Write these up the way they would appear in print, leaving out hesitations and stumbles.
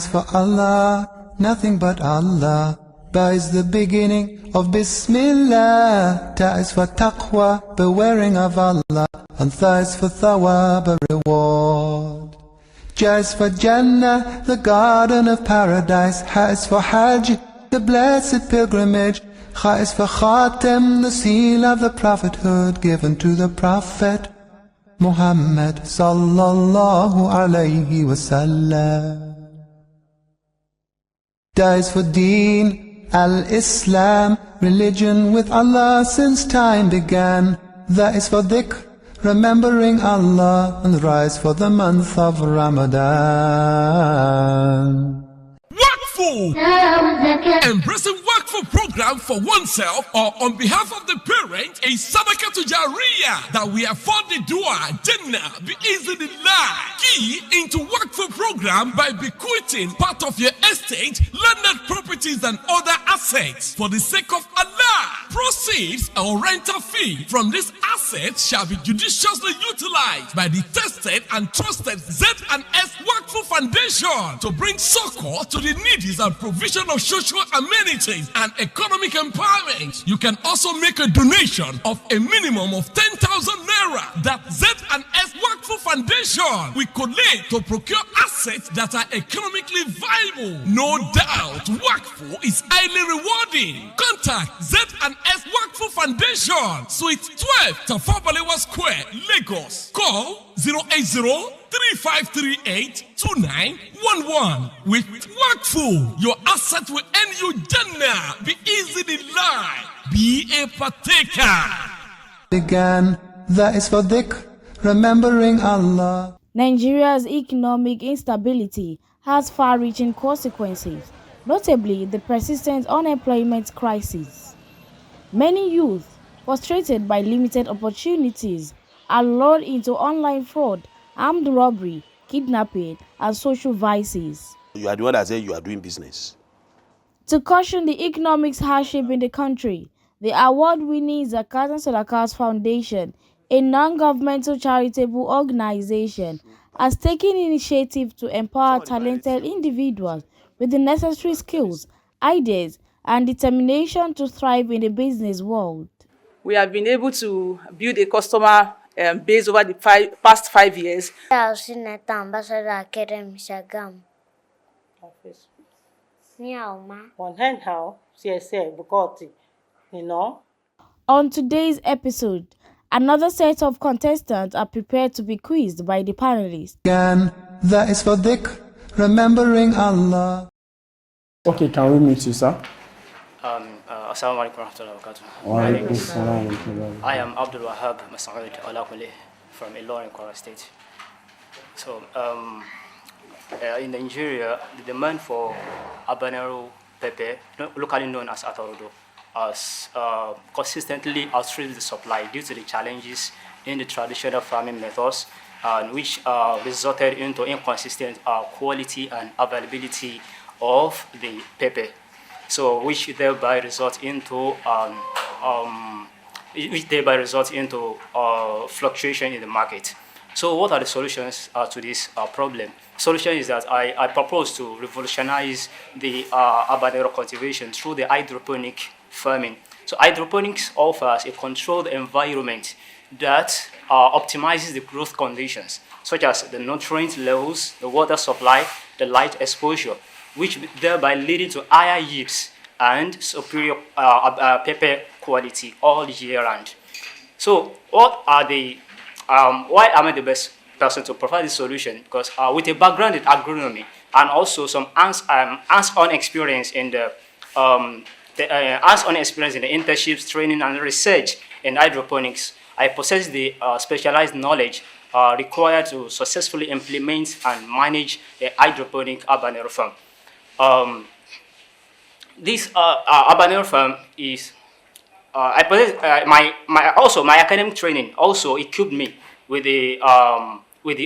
is for Allah, nothing but Allah. Ba is the beginning of Bismillah. Ta is for taqwa, bewaring of Allah. And Tha is for thawab, a reward. Ja is for Jannah, the garden of paradise. Ha is for Hajj, the blessed pilgrimage. Kha is for Khatem, the seal of the prophethood given to the Prophet Muhammad sallallahu alayhi wasallam. Da is for Deen, al-Islam, religion with Allah since time began. That is for dhikr, remembering Allah, and rise for the month of Ramadan. Embracing Workful program for oneself or on behalf of the parent is Sadaqat to Jariyah that we afford the dua Jannah be easily key into Workful program by bequeathing part of your estate, landed properties and other assets for the sake of Allah. Proceeds or rental fee from this asset shall be judiciously utilized by the tested and trusted Z&S Workful Foundation to bring succor to the needy and provision of social amenities and economic empowerment. You can also make a donation of a minimum of 10,000 naira that Z&S Workful Foundation will collate to procure assets that are economically viable. No doubt, Workful is highly rewarding. Contact Z&S Workful Foundation, Suite 12, Tafabalewa Square, Lagos. Call 080-3538-2911. With Workful, your asset will earn you Jannah. Be easy in life. Be a partaker. Began, that is for dhikr, remembering Allah. Nigeria's economic instability has far-reaching consequences, notably the persistent unemployment crisis. Many youth, frustrated by limited opportunities, are lured into online fraud, armed robbery, kidnapping, and social vices. You are the one that said you are doing business. To caution the economic hardship in the country, the award-winning Zakat and Sadaqat Foundation, a non-governmental charitable organization, has taken initiative to empower talented individuals with the necessary skills, ideas, and determination to thrive in the business world. We have been able to build a customer base over the past 5 years. On today's episode, another set of contestants are prepared to be quizzed by the panelists. Again, that is for dhikr, remembering Allah. Okay, can we meet you, sir? Assalamu alaikum warahmatullahi wabarakatuh. I am Abdul Wahab Moshood Olakunle from Ilorin, Kwara State. So, in Nigeria, the demand for habanero pepper, locally known as atorodo, has consistently outstripped the supply due to the challenges in the traditional farming methods, which resulted into inconsistent quality and availability of the pepper. So, which thereby results into fluctuation in the market. So, what are the solutions to this problem? Solution is that I propose to revolutionize the habanero cultivation through the hydroponic farming. So, hydroponics offers a controlled environment that optimizes the growth conditions, such as the nutrient levels, the water supply, the light exposure, which thereby leading to higher yields and superior pepper quality all year round. So, what are the why am I the best person to provide this solution? Because with a background in agronomy and also some hands-on experience in the internships, training, and research in hydroponics, I possess the specialized knowledge required to successfully implement and manage a hydroponic habanero farm. This habanero farm is I possess my academic training also equipped me with the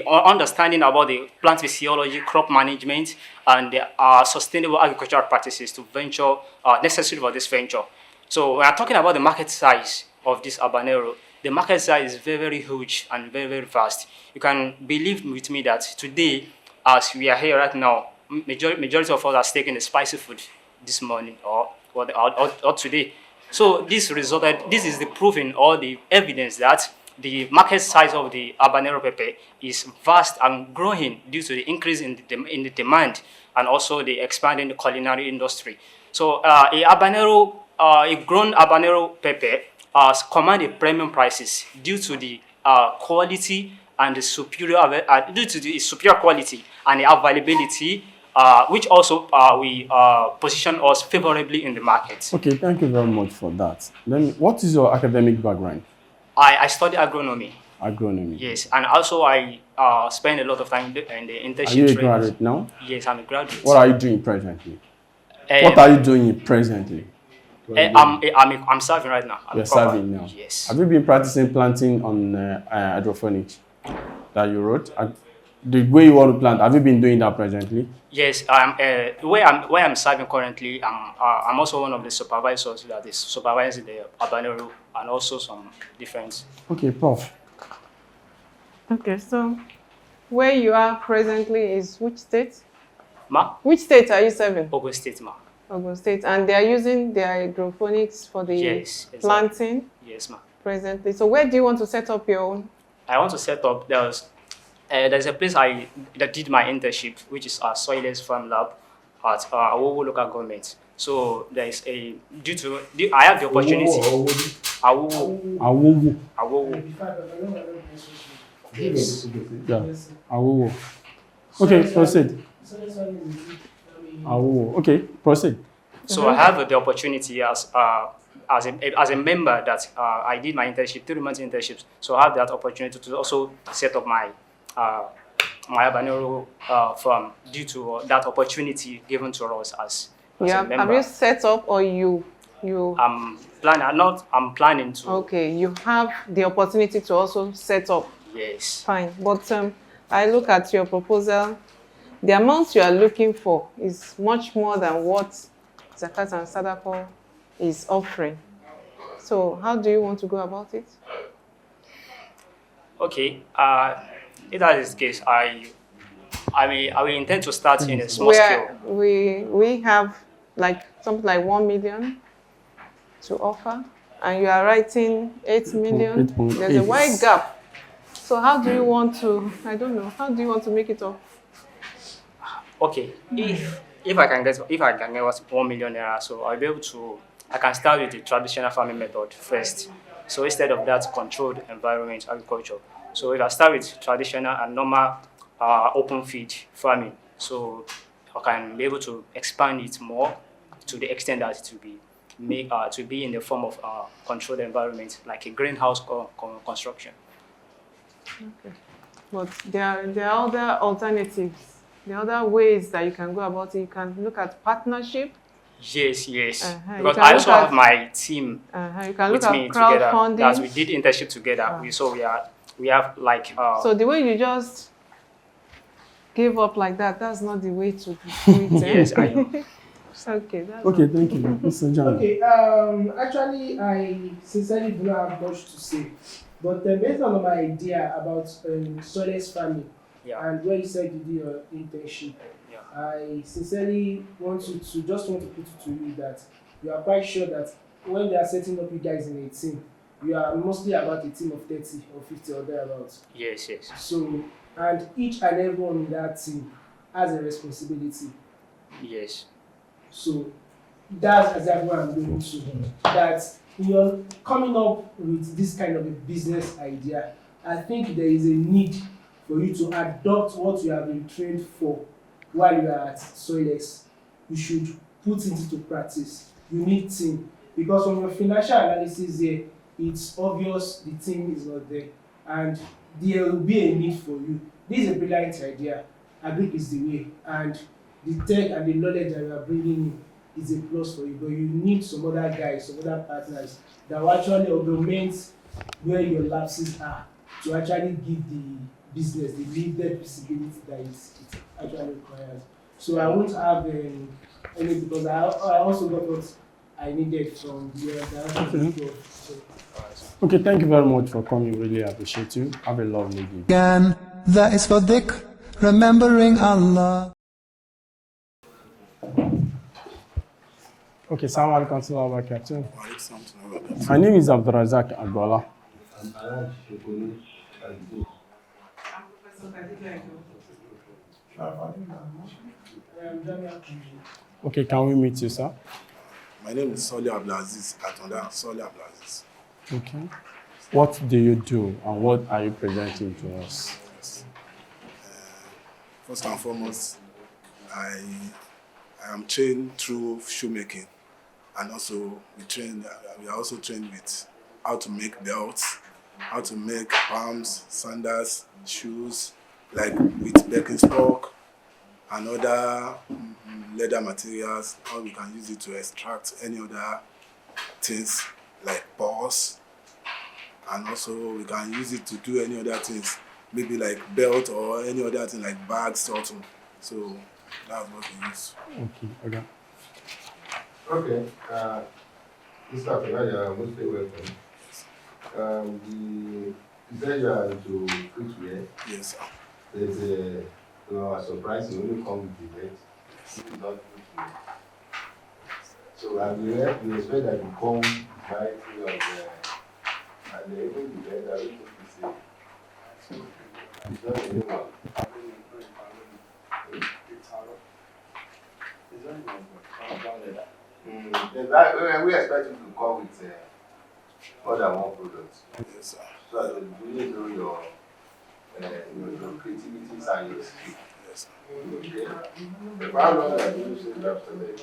understanding about the plant physiology, crop management, and the sustainable agricultural practices to venture necessary for this venture. So when I'm talking about the market size of this habanero, the market size is very, very huge and very, very vast. You can believe with me that today, as we are here right now, majority of us has taken a spicy food this morning or today. So this is the proof in all the evidence that the market size of the habanero pepper is vast and growing due to the increase in the demand and also the expanding culinary industry. So a grown habanero pepper command premium prices due to the quality and the superior quality and the availability, which also we position us favorably in the market. Okay, thank you very much for that. Then, what is your academic background? I study agronomy. Agronomy. Yes, and also I spend a lot of time in the internship. Are you a graduate now? Yes, I'm a graduate. What are you doing presently? What are you doing presently? I'm serving right now. You're serving now? Yes. Have you been practicing planting on hydroponics that you wrote? The way you want to plant, have you been doing that presently? Yes, where I'm serving currently, I'm also one of the supervisors that is supervising the habanero and also some different. Okay, Prof. Okay, so where you are presently is which state? Ma? Which state are you serving? Ogun State, ma. Ogun State. And they are using their hydroponics for the Yes, planting? Exactly. Yes, ma. Presently. So where do you want to set up your own? I want to set up, there's a place that did my internship, which is our Soilless Farm Lab at Awowo local government. So there is I have the opportunity. Awowo. Yes. Yeah. Awowo. Okay, proceed. Awowo. Okay, proceed. So I have the opportunity as a member that I did my internship, 3 months internships. So I have that opportunity to also set up my my habanero farm due to that opportunity given to us as a member. Have you set up or you? I'm planning to. Okay, you have the opportunity to also set up. Yes. Fine, but I look at your proposal. The amount you are looking for is much more than what Zakat and Sadaqat is offering. So how do you want to go about it? Okay. If that is the case, I will intend to start in a small scale. We have like something like 1 million to offer, and you are writing 8 million. There's a wide gap. So how do you want to? I don't know. How do you want to make it up? Okay, if I can get 1 million naira, so I'll be able to. I can start with the traditional farming method first. So instead of that, controlled environment agriculture. So if I start with traditional and normal open feed farming, so I can be able to expand it more to the extent that it will be in the form of controlled environment, like a greenhouse construction. Okay, but there are other alternatives. There are other ways that you can go about it. You can look at partnership. Yes. Because I also have my team you can with look me at together. crowdfunding. As we did internship together. We have like. So the way you just give up like that, that's not the way to do it. Yes, I know. Okay. Okay, thank you, Mr. John. Okay. Actually, I sincerely do not have much to say, but based on my idea about soilless farming, and where you said you did your internship, I sincerely want to put it to you that you are quite sure that when they are setting up you guys in a team, you are mostly about a team of 30 or 50 or thereabouts. Yes. So, and each and everyone in that team has a responsibility. Yes. So that's exactly what I'm going to. That you're coming up with this kind of a business idea, I think there is a need for you to adopt what you have been trained for while you are at Soilless. You should put it into practice. You need team. Because from your financial analysis here, it's obvious the team is not there. And there will be a need for you. This is a brilliant idea. Agric is the way. And the tech and the knowledge that you are bringing in is a plus for you. But you need some other guys, some other partners that will actually augment where your lapses are to actually give the business the needed visibility that it actually requires. So I won't have any, because I also got what I needed from the other. Okay, thank you very much for coming. Really appreciate you. Have a lovely day. Again, that is for dhikr, remembering Allah. Okay, Salam alaikum. My name is Abdul Razak Agbola. Okay, can we meet you, sir? My name is Saliu Abdul Azeez Atanda. Saliu Abdul Azeez. Okay. What do you do and what are you presenting to us? First and foremost, I am trained through shoemaking, and also we are also trained with how to make belts, how to make palms, sandals, shoes, like with Birkenstock and other leather materials, how we can use it to extract any other things like balls, and also we can use it to do any other things, maybe like belt or any other thing like bags also. So that's what we use. Okay. Okay. Mr. Abdul, you are mostly welcome. You said you are into footwear. Yes, sir. There's a surprise, you only come with the net. This is not footwear. So we expect that you come buy through and even the net, I will say, it's not a new one. We expect you to come with more than one product. Yes, sir. So that you really know your creativity and your skill. Yes, sir. Okay. How long have you used that started?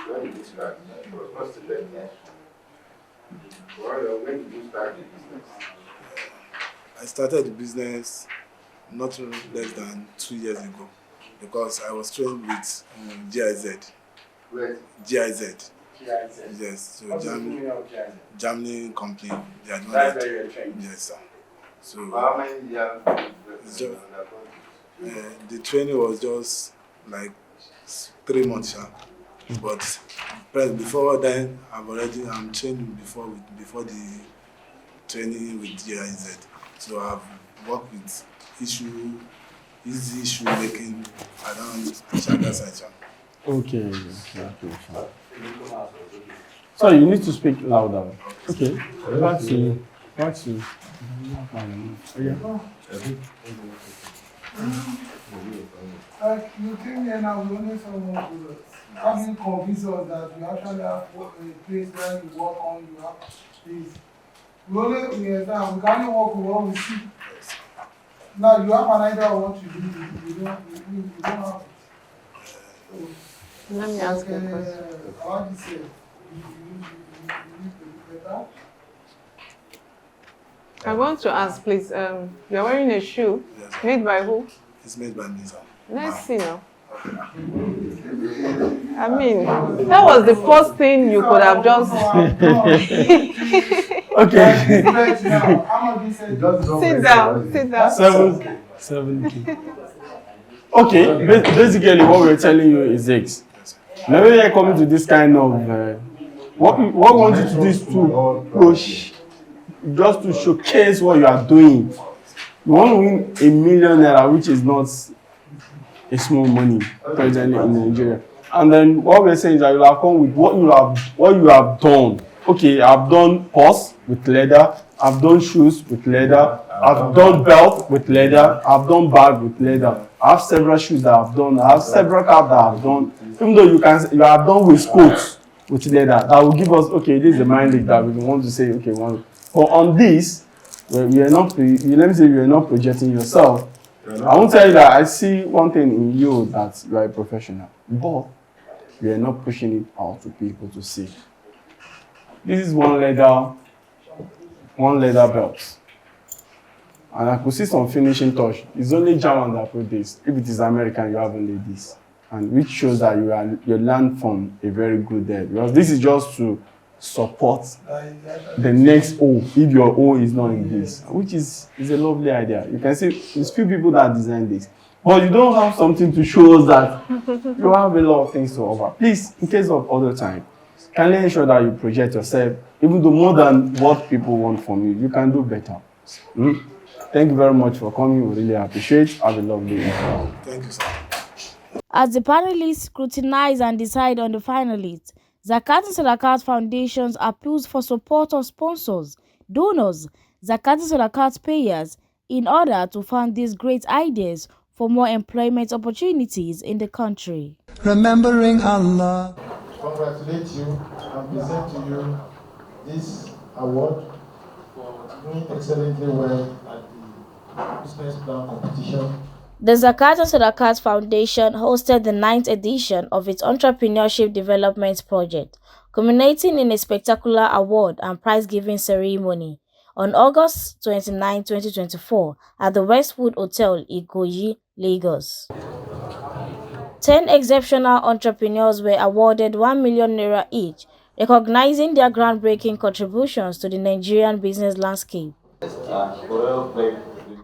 When did you start? It was not still there. When did you start the business? I started the business not less than 2 years ago, because I was trained with GIZ. Where? GIZ. GIZ? Yes. So What's the meaning of GIZ? Germany company. They are That's where you're trained? Yes, sir. So how many years? The training was just like 3 months, sir. But before then, I'm trained before the training with GIZ. So I've worked with easy issue making around Shaga Sacha. Okay. So you need to speak louder. Okay. Back to you. You came here now, we only saw one product. How do you convince us that you actually have a place where you work on, you have this? We can only work with what we see. Now you have an idea of what you do, you don't have it. Let me ask you a question. I like to say, you need to do better. I want to ask, please, you're wearing a shoe. Yes, made by who? it's made by me, sir. Let's see now. I mean, that was the first thing you could have just... Okay. Sit down. 70. Okay, basically what we're telling you is this. Whenever you're coming to this kind of... what we want you to do is to push, just to showcase what you are doing. You want to win ₦1 million, which is not a small money presently in Nigeria. And then what we're saying is that you have come with what you have done. Okay, I've done purse with leather, I've done shoes with leather, I've done belt with leather, I've done bag with leather. I have several shoes that I've done, I have several caps that I've done. Even though you have done with coats with leather, that will give us, okay, this is the mileage that we want to say, okay, but on this, we are not projecting yourself. I won't tell you that I see one thing in you, that you are a professional, but we are not pushing it out to people to see. This is one leather belt. And I could see some finishing touch. It's only German that put this. If it is American, you have only this. And which shows that you learn from a very good there. Because this is just to support the next O if your O is not in this, which is a lovely idea. You can see there's few people that design this, but you don't have something to show us that you have a lot of things to offer. Please, in case of other time, kindly ensure that you project yourself, even though more than what people want from you, you can do better. Thank you very much for coming. We really appreciate it. Have a lovely evening. Thank you, sir. As the panelists scrutinize and decide on the finalists, Zakat and Sadaqat Foundations appeals for support of sponsors, donors, Zakat and Sadaqat payers in order to fund these great ideas for more employment opportunities in the country. Remembering Allah. Congratulate you and present to you this award for doing excellently well at the business plan competition. The Zakat and Sadaqat Foundation hosted the 9th edition of its Entrepreneurship Development Project, culminating in a spectacular award and prize-giving ceremony on August 29, 2024 at the Westwood Hotel, Ikoyi, Lagos. 10 exceptional entrepreneurs were awarded 1 million naira each, recognizing their groundbreaking contributions to the Nigerian business landscape.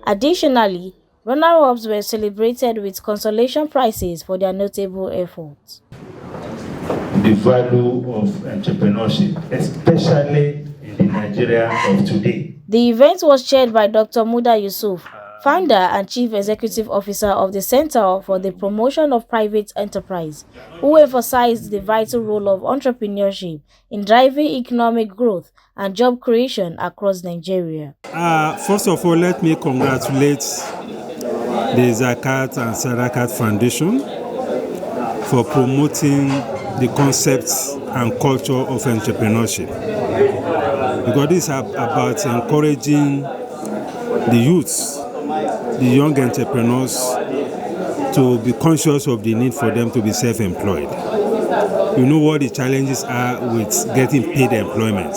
Additionally, runner-ups were celebrated with consolation prizes for their notable efforts. The value of entrepreneurship, especially in the Nigeria of today. The event was chaired by Dr. Muda Yusuf, founder and chief executive officer of the Center for the Promotion of Private Enterprise, who emphasized the vital role of entrepreneurship in driving economic growth and job creation across Nigeria. First of all, let me congratulate the Zakat and Sadaqat Foundation for promoting the concepts and culture of entrepreneurship. Because this is about encouraging the youths, the young entrepreneurs, to be conscious of the need for them to be self-employed. You know what the challenges are with getting paid employment.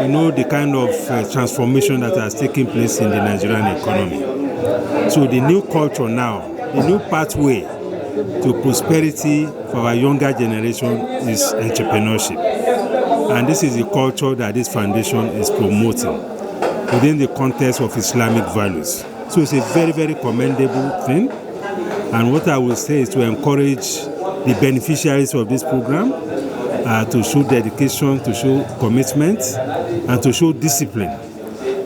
You know the kind of transformation that has taken place in the Nigerian economy. So the new culture now, the new pathway to prosperity for our younger generation is entrepreneurship. And this is the culture that this foundation is promoting within the context of Islamic values. So it's a very, very commendable thing. And what I will say is to encourage the beneficiaries of this program to show dedication, to show commitment, and to show discipline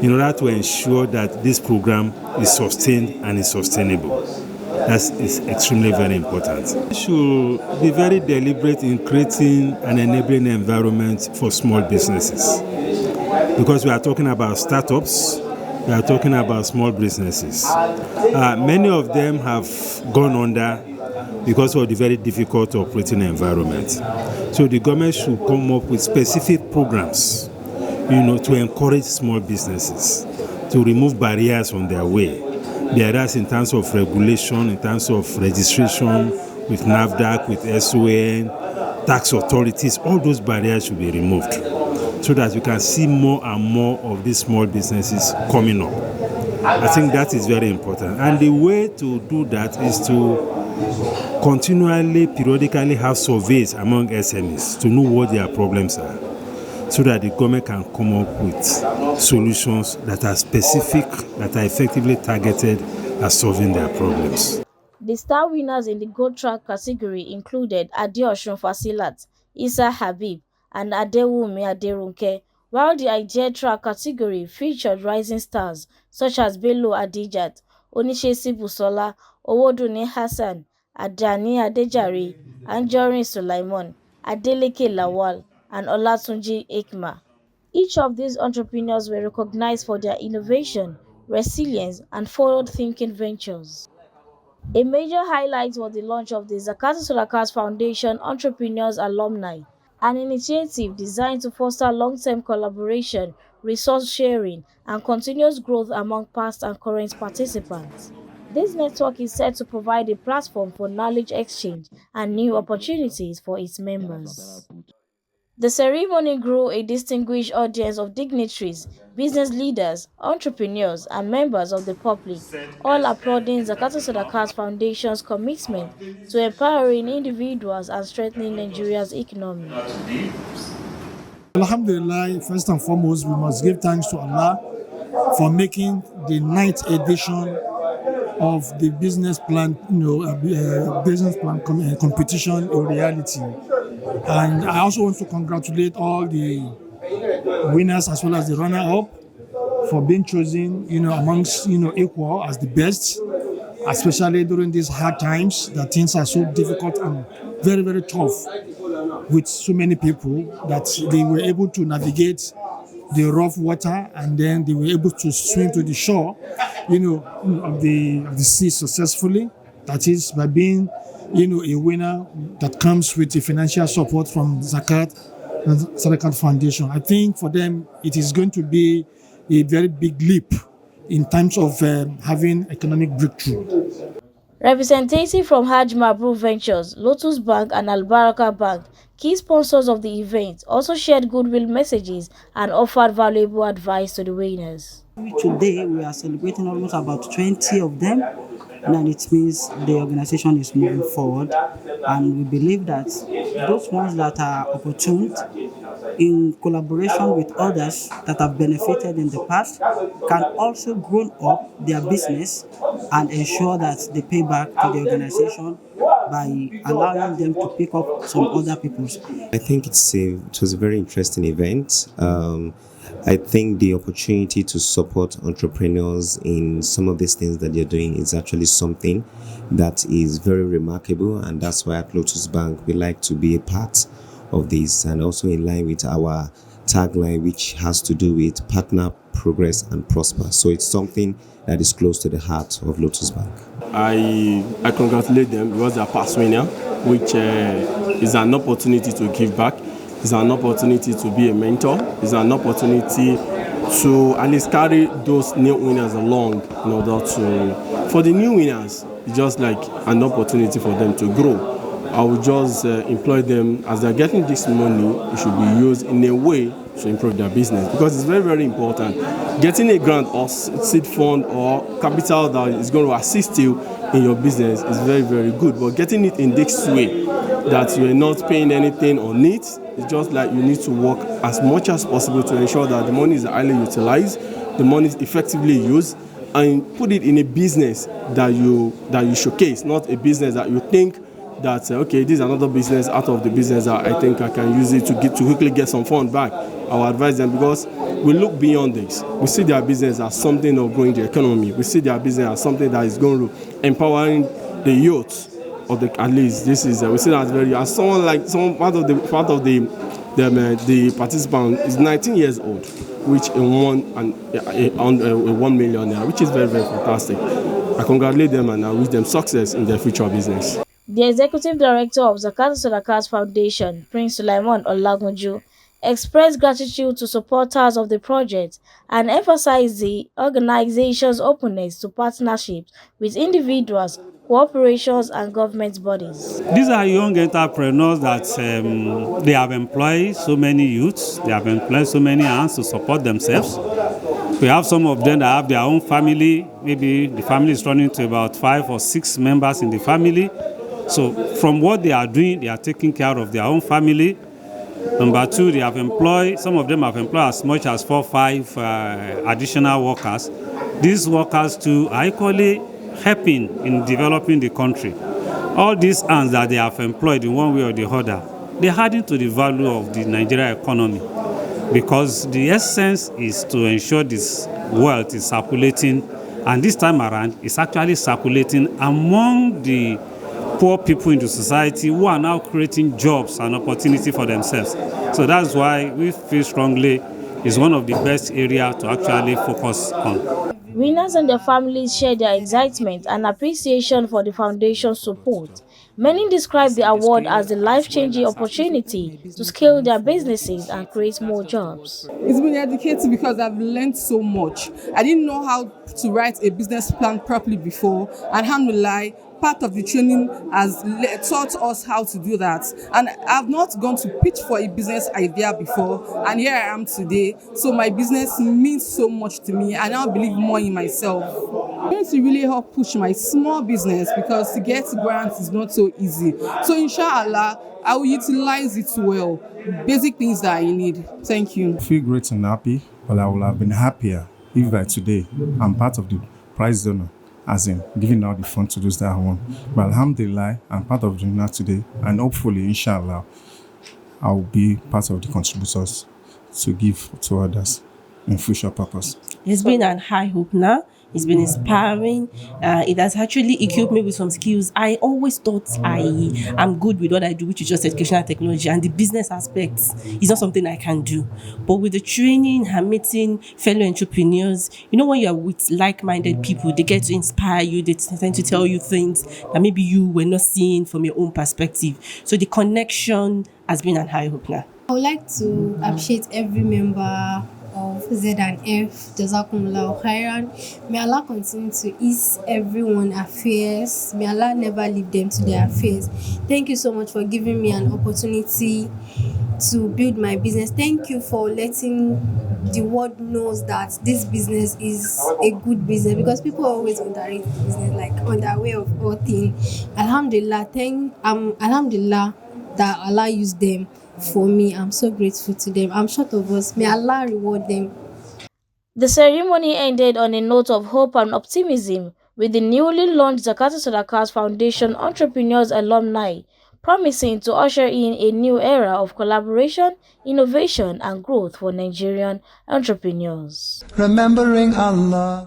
in order to ensure that this program is sustained and is sustainable. That is extremely very important. We should be very deliberate in creating an enabling environment for small businesses. Because we are talking about startups, we are talking about small businesses. Many of them have gone under because of the very difficult operating environment. So the government should come up with specific programs, to encourage small businesses, to remove barriers on their way. Barriers in terms of regulation, in terms of registration with NAFDAC, with SON, tax authorities, all those barriers should be removed so that we can see more and more of these small businesses coming up. I think that is very important. And the way to do that is to continually, periodically have surveys among SMEs to know what their problems are, so that the government can come up with solutions that are specific, that are effectively targeted at solving their problems. The star winners in the gold track category included Adeosun Fasilat, Isa Habib, and Adewumi Aderunke, while the idea track category featured rising stars such as Bello Adijat, Onishesi Busola, Owodunni Hassan, Adani Adejare, Anjorin Sulaiman, Adeleke Lawal, and Olatunji Ekma. Each of these entrepreneurs were recognized for their innovation, resilience, and forward-thinking ventures. A major highlight was the launch of the Zakat and Sadaqat Foundation Entrepreneurs Alumni, an initiative designed to foster long-term collaboration, resource sharing, and continuous growth among past and current participants. This network is set to provide a platform for knowledge exchange and new opportunities for its members. The ceremony drew a distinguished audience of dignitaries, business leaders, entrepreneurs, and members of the public, all applauding Zakat and Sadaqat Foundation's commitment to empowering individuals and strengthening Nigeria's economy. Alhamdulillah, first and foremost, we must give thanks to Allah for making the 9th edition of the business plan, competition a reality. And I also want to congratulate all the winners as well as the runner-up for being chosen, amongst, equal as the best, especially during these hard times that things are so difficult and very, very tough with so many people that they were able to navigate the rough water and then they were able to swim to the shore, of the sea successfully. That is by being, a winner that comes with the financial support from Zakat and Sadaqat Foundation. I think for them, it is going to be a very big leap in terms of having economic breakthrough. Representative from Hajj Mabrur Ventures, Lotus Bank and Al Baraka Bank, key sponsors of the event, also shared goodwill messages and offered valuable advice to the winners. Today we are celebrating almost about 20 of them, and it means the organization is moving forward, and we believe that those ones that are opportune in collaboration with others that have benefited in the past can also grow up their business and ensure that they pay back to the organization by allowing them to pick up some other people's. I think it was a very interesting event. I think the opportunity to support entrepreneurs in some of these things that they're doing is actually something that is very remarkable, and that's why at Lotus Bank we like to be a part of this, and also in line with our tagline, which has to do with partner, progress and prosper. So it's something that is close to the heart of Lotus Bank. I congratulate them because they are past winner, which is an opportunity to give back. It's an opportunity to be a mentor. It's an opportunity to at least carry those new winners along in order to, for the new winners, it's just like an opportunity for them to grow. I would just employ them as they're getting this money, it should be used in a way to improve their business, because it's very, very important. Getting a grant or seed fund or capital that is going to assist you in your business is very, very good, but getting it in this way that you're not paying anything on it, it's just like you need to work as much as possible to ensure that the money is highly utilized, the money is effectively used, and put it in a business that you showcase, not a business that you think that okay, this is another business out of the business that I think I can use it to quickly get some fund back. I will advise them, because we look beyond this. We see their business as something of growing the economy. We see their business as something that is going to empowering the youth. Of the, at least this is we see that as someone like part of the participant is 19 years old, which won a 1 million naira, which is very, very fantastic. I congratulate them and I wish them success in their future business. The Executive Director of Zakat and Sadaqat Foundation, Prince Sulaiman Olakunle, expressed gratitude to supporters of the project and emphasized the organization's openness to partnerships with individuals, corporations and government bodies. These are young entrepreneurs that they have employed so many youths, they have employed so many hands to support themselves. We have some of them that have their own family, maybe the family is running to about 5 or 6 members in the family. So from what they are doing, they are taking care of their own family. Number 2, they have employed, some of them have employed as much as 4 or 5 additional workers. These workers too are equally helping in developing the country. All these hands that they have employed in one way or the other, they are adding to the value of the Nigerian economy, because the essence is to ensure this wealth is circulating, and this time around it's actually circulating among the poor people in the society who are now creating jobs and opportunity for themselves. So that's why we feel strongly it's one of the best areas to actually focus on. Winners and their families share their excitement and appreciation for the foundation's support. Many describe the award as a life-changing opportunity to scale their businesses and create more jobs. It's been educating because I've learned so much. I didn't know how to write a business plan properly before, and alhamdulillah, part of the training has taught us how to do that. And I've not gone to pitch for a business idea before, and here I am today. So my business means so much to me. I now believe more in myself. I'm going to really help push my small business, because to get grants is not so easy. So inshallah, I will utilize it well. Basic things that I need. Thank you. I feel great and happy, but I would have been happier if by today I'm part of the prize donor, as in giving out the fund to those that I want. But alhamdulillah, I'm part of doing that today, and hopefully, inshallah, I will be part of the contributors to give to others. in future purpose. It's been an eye-opener. It's been inspiring. It has actually equipped me with some skills. I always thought I am good with what I do, which is just education and technology, and the business aspects is not something I can do. But with the training and meeting fellow entrepreneurs, you know, when you're with like-minded people, they get to inspire you. They tend to tell you things that maybe you were not seeing from your own perspective. So the connection has been an eye-opener. I would like to appreciate every member of Z&F, Jazakumullah khairan. May Allah continue to ease everyone's affairs. May Allah never leave them to their affairs. Thank you so much for giving me an opportunity to build my business. Thank you for letting the world knows that this business is a good business, because people always underrate business, like unaware of all things. Alhamdulillah, Alhamdulillah that Allah used them for me. I'm so grateful to them. I'm short of words. May Allah reward them. The ceremony ended on a note of hope and optimism with the newly launched Zakat and Sadaqat Foundation Entrepreneurs Alumni, promising to usher in a new era of collaboration, innovation and growth for Nigerian entrepreneurs. Remembering Allah.